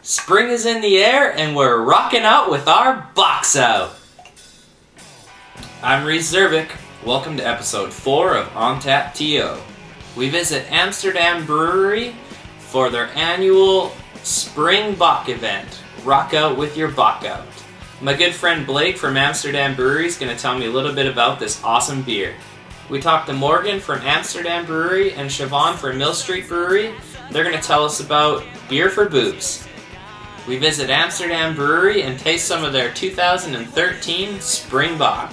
Spring is in the air and we're rocking out with our box out. I'm Reese Zervik. Welcome to episode 4 of OnTapTO. We visit Amsterdam Brewery for their annual Spring Bock event. Rock out with your Bock out. My good friend Blake from Amsterdam Brewery is going to tell me a little bit about this awesome beer. We talked to Morgan from Amsterdam Brewery and Siobhan from Mill Street Brewery. They're going to tell us about beer for boobs. We visit Amsterdam Brewery and taste some of their 2013 Spring Bock.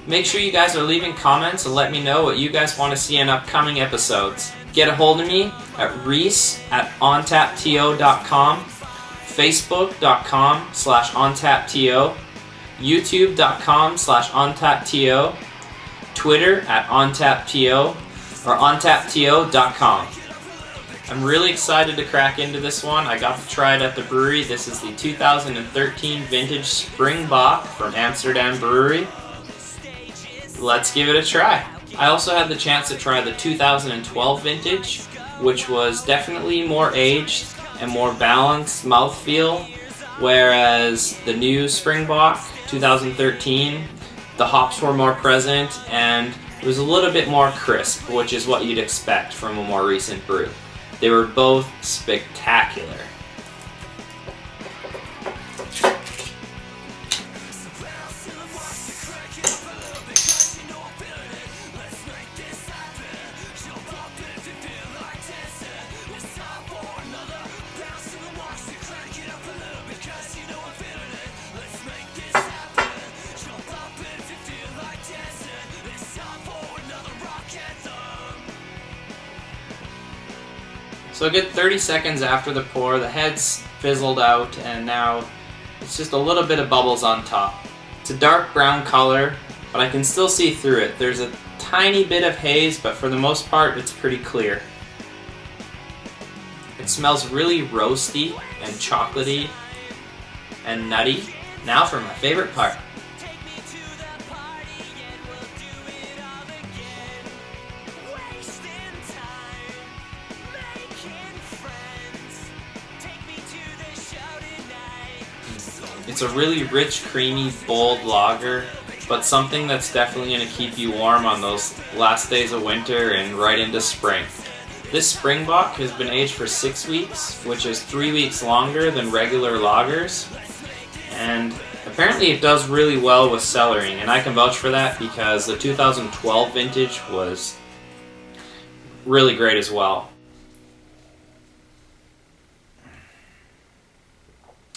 Make sure you guys are leaving comments and let me know what you guys want to see in upcoming episodes. Get a hold of me at reese@ontapto.com, facebook.com/ontapto, youtube.com/ontapto, Twitter @ontapto, or ontapto.com. I'm really excited to crack into this one. I got to try it at the brewery. This is the 2013 vintage Spring Bock from Amsterdam Brewery. Let's give it a try. I also had the chance to try the 2012 vintage, which was definitely more aged and more balanced mouthfeel, whereas the new Spring Bock 2013, the hops were more present and it was a little bit more crisp, which is what you'd expect from a more recent brew. They were both spectacular. So a good 30 seconds after the pour, the head's fizzled out and now it's just a little bit of bubbles on top. It's a dark brown color, but I can still see through it. There's a tiny bit of haze, but for the most part it's pretty clear. It smells really roasty and chocolatey and nutty. Now for my favorite part. It's a really rich, creamy, bold lager, but something that's definitely going to keep you warm on those last days of winter and right into spring. This Spring Bock has been aged for 6 weeks, which is 3 weeks longer than regular lagers, and apparently it does really well with cellaring, and I can vouch for that because the 2012 vintage was really great as well.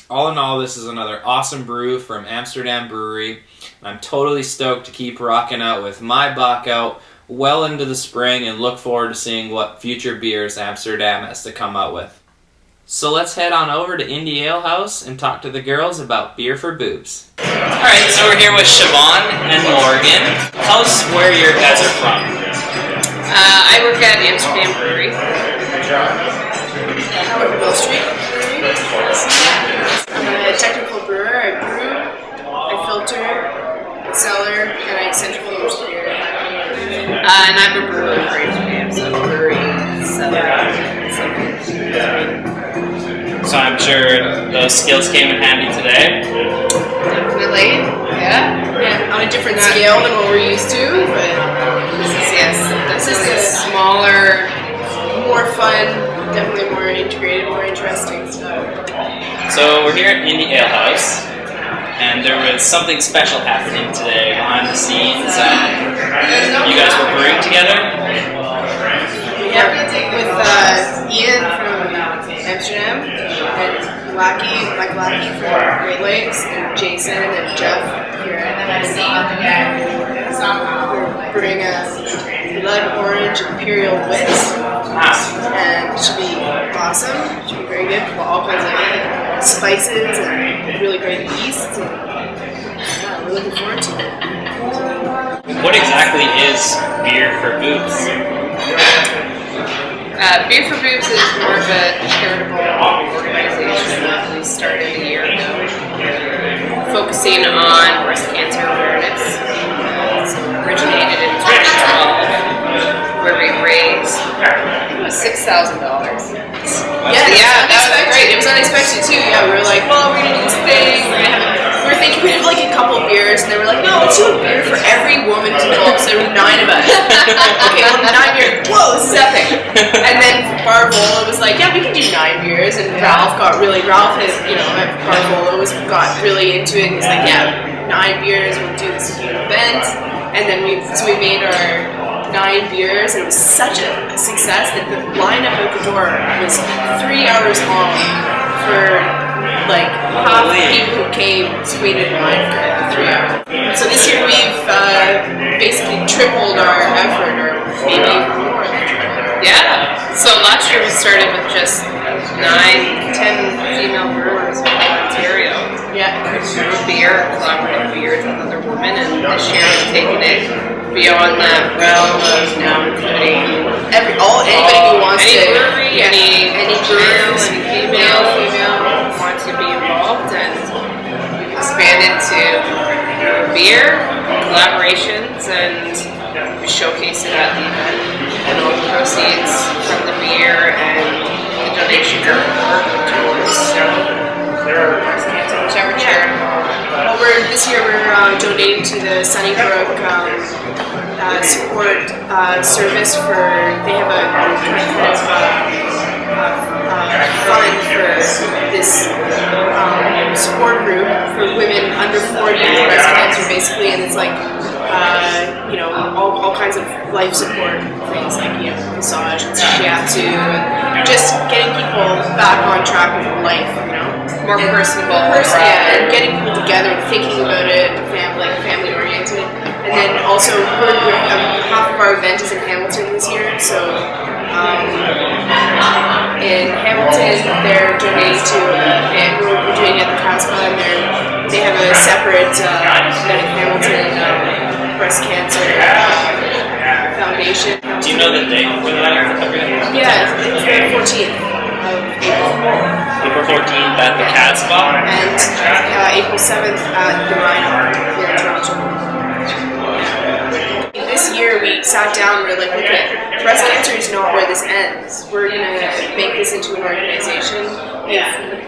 All in all, this is another awesome brew from Amsterdam Brewery. I'm totally stoked to keep rocking out with my Bock out well into the spring and look forward to seeing what future beers Amsterdam has to come out with. So let's head on over to Indie Ale House and talk to the girls about beer for boobs. Alright, so we're here with Siobhan and Morgan. Tell us where you guys are from. I work at Amsterdam Brewery. I work at Mill Street Brewery. I'm a technical brewer. I brew, I filter, I cellar, and I centrifuge beer. And I'm a brewer for Amsterdam, so brewery, cellar, So I'm sure those skills came in handy today. Definitely, yeah. On a different scale than what we're used to, but this is a smaller, more fun, definitely more integrated, more interesting stuff. So we're here at Indie Ale House, and there was something special happening today behind the scenes. You guys were brewing together? Yeah, with Ian from Amsterdam, and Mike Lackey from Great Lakes, and Jason and Jeff here at we're brewing a blood orange imperial wit, and it should be awesome. It should be very good. All kinds of spices and really great yeast. And, yeah, we're looking forward to it. What exactly is beer for boobs? Beer for Boobs is more of a charitable organization that we started a year ago, focusing on breast cancer awareness. So it originated in 2012, where we raised was $6,000. Yeah, that was great. It was unexpected too. Yeah, we were like, well, we're gonna do this thing. We were thinking we'd have like a couple beers, and they were like, no, let's do a beer for every woman involved. So there were 9 of us. Okay, well, 9 beers. Whoa, this is epic. And then Barvola was like, yeah, we can do 9 beers. And Ralph has, at Barvola got really into it. And he's like, yeah, 9 beers. We'll do this huge event. And then we made our 9 beers, and it was such a success that the lineup at the door was 3 hours long for like half the people who came waited in line for 3 hours. So this year we've basically tripled our effort, or maybe even more than tripled. Yeah. So last year we started with just 9-10 female brewers in Ontario. Yeah. Brew beer, collaborative beers with other women, and this year we've taken it beyond that realm of now including anybody who wants any to, brewery, any male, any female want to be involved, and we've expanded to beer, collaborations, and we showcase it at the event, and all the proceeds from the beer and the donations are towards whichever charity. Well, this year we're donating to the Sunnybrook support service they have a kind of fund for this support group for women under 40 with breast cancer, basically, and it's like all kinds of life support things like massage and shiatsu, and just getting people back on track with life, more personable, and getting people together and thinking about it, family oriented. And then also, half of our event is in Hamilton this year, so in Hamilton they're donating to, and we're doing it at the Casbah, and they have a separate Hamilton breast cancer foundation. Do you know the date for that? Yeah, it's the 14th of April. April 14th at the Casbah? And April 7th at the Rhino here in Toronto. This year we sat down and we were like, okay, breast cancer is not where this ends. We're going to make this into an organization. We've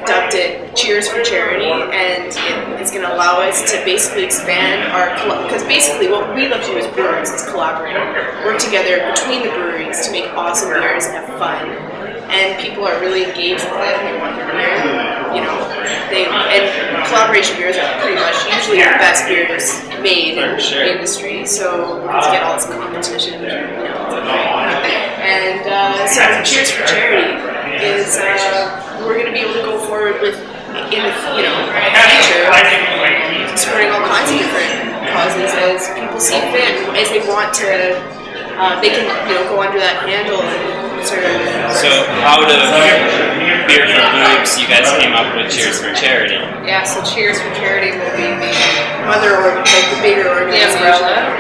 dubbed it Cheers for Charity, and it's going to allow us to basically expand because basically what we love to do as brewers is collaborate, work together between the breweries to make awesome beers and have fun. And people are really engaged with it. They want their beer, and collaboration beers are pretty much usually the best beers made in the industry. So because you get all this competition, it's okay. And so Cheers for Charity is we're going to be able to go forward with in the future supporting all kinds of different causes as people see fit, as they want to. They can go under that handle and sort of. So out of Beer for Boobs, you guys came up with Cheers for Charity. Yeah, so Cheers for Charity will be the the bigger organization. The umbrella.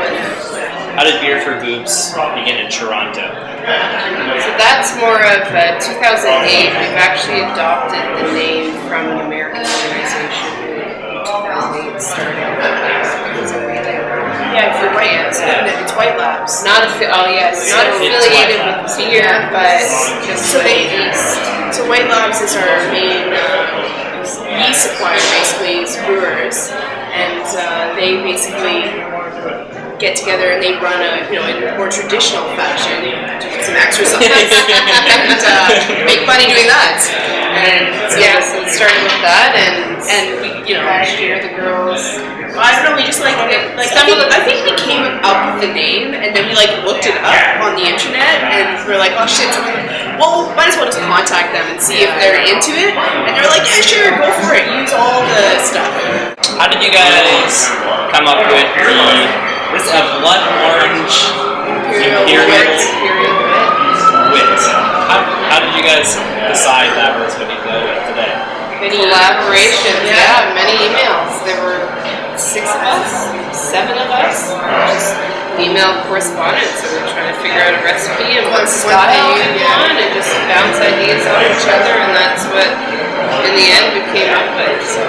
How did Beer for Boobs begin in Toronto? So that's more of 2008. We've actually adopted the name from an American organization in 2008 started. Yeah, for it's White Labs. Not affiliated with beer, but just So White Labs is our main yeast supplier, basically, is brewers, and they basically get together and they run in a more traditional fashion, do some exercise, and make money doing that. And so it started with that, and we, last year the girls. I don't know. We just I think we came up with the name, and then we looked it up on the internet, and we're like, oh shit! Well, might as well just contact them and see if they're into it. And they're like, yeah, sure, go for it. Use all the stuff. How did you guys come up with the blood orange imperial wit? How did you guys decide that was what you go with today? Many collaborations, many emails. There were 6 of us, 7 of us, just email correspondence, and we're trying to figure out a recipe and what style we want, and just bounce ideas on each other, and that's what, in the end, we came up with. So,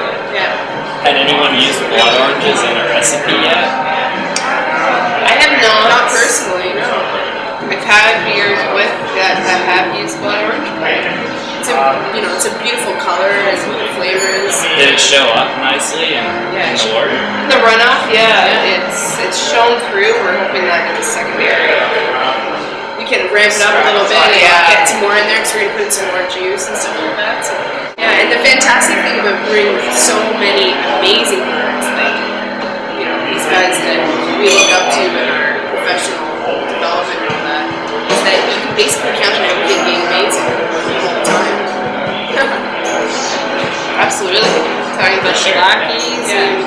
Had anyone used blood oranges in a recipe yet? I have not personally, no. I've had beers with that I have used blood orange. It's a beautiful color and flavors. Did it show up nicely and Yeah, in the wort? the runoff, it's shown through. We're hoping that in the secondary. We can ramp it up a little bit and get some more in there because we're going to put in some more juice and stuff like that. So, yeah, and the fantastic thing about brewing with so many amazing breweries, like, these guys that we look up to in our professional development and all that, is that you can basically count on everything being amazing all the time. Absolutely. Talking about shellackies and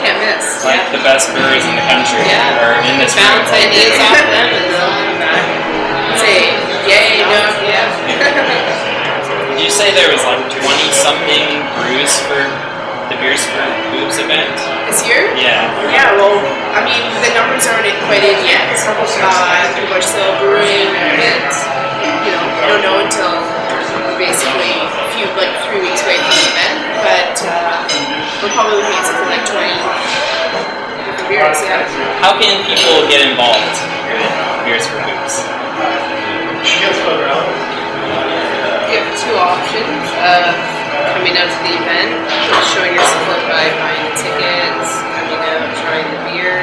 can't miss. Like the best brewers in the country. Yeah. Or in this Bounce room. ideas off them and they'll come back. Say, yay, no, Yeah. Did you say there was like 20-something brews for the Beers for Boobs event? this year? Yeah. Yeah, well, I mean, the numbers aren't quite in yet. Pretty much still brewing, and I don't know until we're basically a few, like 3 weeks away from the event, but we're probably looking at something like 20 different beers, yeah. How can people get involved with Beers for Boobs? You have two options of coming out to the event, showing your support by buying tickets, coming out, trying the beer,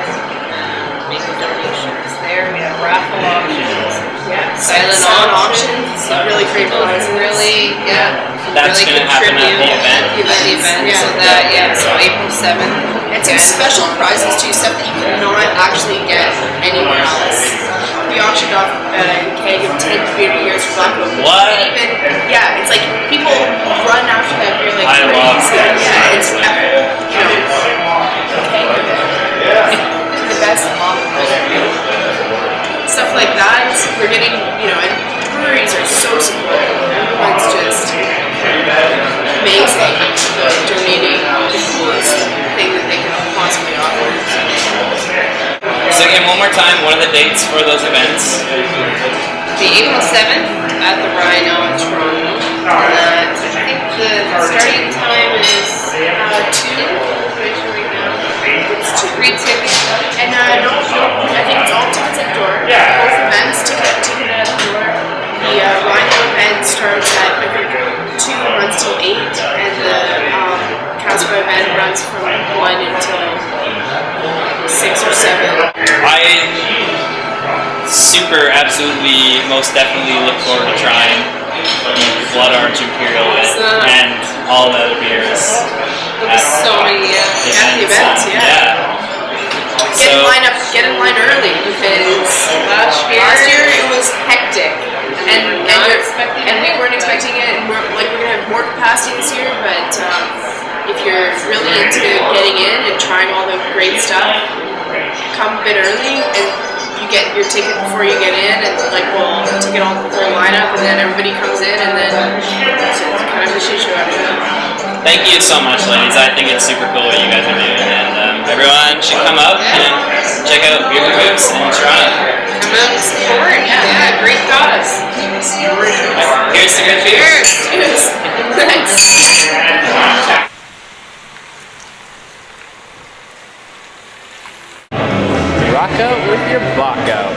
making donations there. We have raffle options. Yeah, Silent auctions, really great prizes. Really, That's really gonna happen at the event. At the event, Yeah. so April 7th. And some special prizes too, stuff that you cannot actually get anywhere else. We auctioned off a keg of 10 beers for Black Book. What? Yeah, it's like people run after that beer like I crazy. love that. Yeah, it's that whole, keg of it. The best stuff like that. We're getting, and breweries are so supportive. Everyone's just amazing. Donating the coolest thing that they can possibly offer. So again, one more time, what are the dates for those events? The April 7th at the Rhino in Toronto. I think the starting time is 2. It's 2 free tickets. And no, I think it's all tickets at the door. Both events, ticket at the door. The Rhino event starts at, I think, 2 and runs till 8. And the Casper event runs from 1 until 6 or 7. Absolutely, most definitely look forward to trying the Blood Orange Imperial and all the other beers. So many at the events, yeah. Get in line early because last year it was hectic, and we weren't expecting it. And we're gonna have more capacity this year, but if you're really into getting in and trying all the great stuff, come a bit early and you get your ticket before you get in, and we'll ticket all the whole lineup, and then everybody comes in, and then it's kind of a shit show after that. Thank you so much, ladies. I think it's super cool what you guys are doing, and everyone should come out and check out Beer for Boobs in Toronto. Come out and support. Yeah, great cause. Here's the good beer. Cheers. Thanks. Rock out with your Bock out.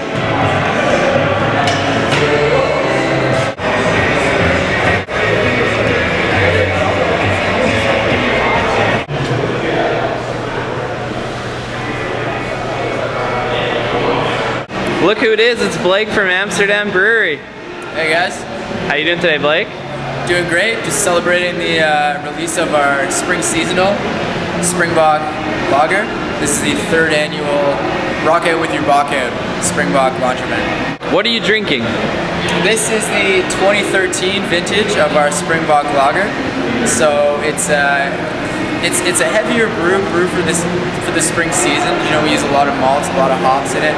Look who it is, it's Blake from Amsterdam Brewery. Hey guys, How you doing today, Blake? doing great. Just celebrating the release of our spring seasonal Spring Bock lager. This is the 3rd annual Rock Out with Your Bock Out Spring Bock launch event. What are you drinking? This is the 2013 vintage of our Spring Bock lager. So it's a heavier brew for the spring season. We use a lot of malts, a lot of hops in it.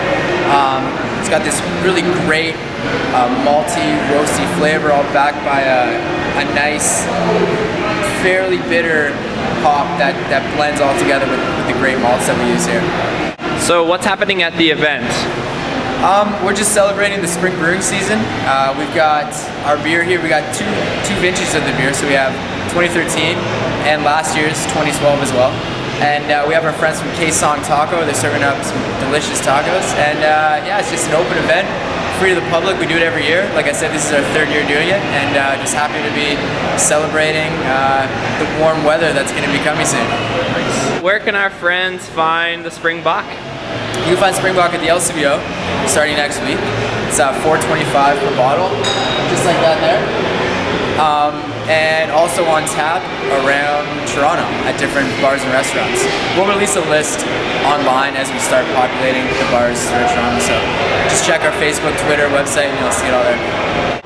It's got this really great malty, roasty flavor, all backed by a nice, fairly bitter hop that blends all together with the great malts that we use here. So what's happening at the event? We're just celebrating the spring brewing season. We've got our beer here. We got two vintages of the beer. So we have 2013 and last year's 2012 as well. And we have our friends from K-Song Taco. They're serving up some delicious tacos. And yeah, it's just an open event free to the public. We do it every year. Like I said, this is our 3rd year doing it, and just happy to be celebrating the warm weather that's going to be coming soon. Where can our friends find the Spring Bock? You can find Spring Bock at the LCBO starting next week. It's $4.25 per bottle, just like that there. And also on tap around Toronto at different bars and restaurants. We'll release a list online as we start populating the bars throughout Toronto, so just check our Facebook, Twitter, website, and you'll see it all there.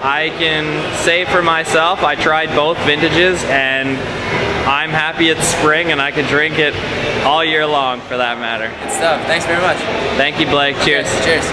I can say for myself, I tried both vintages and I'm happy it's spring and I can drink it all year long for that matter. Good stuff. Thanks very much. Thank you, Blake. Cheers. Okay, cheers.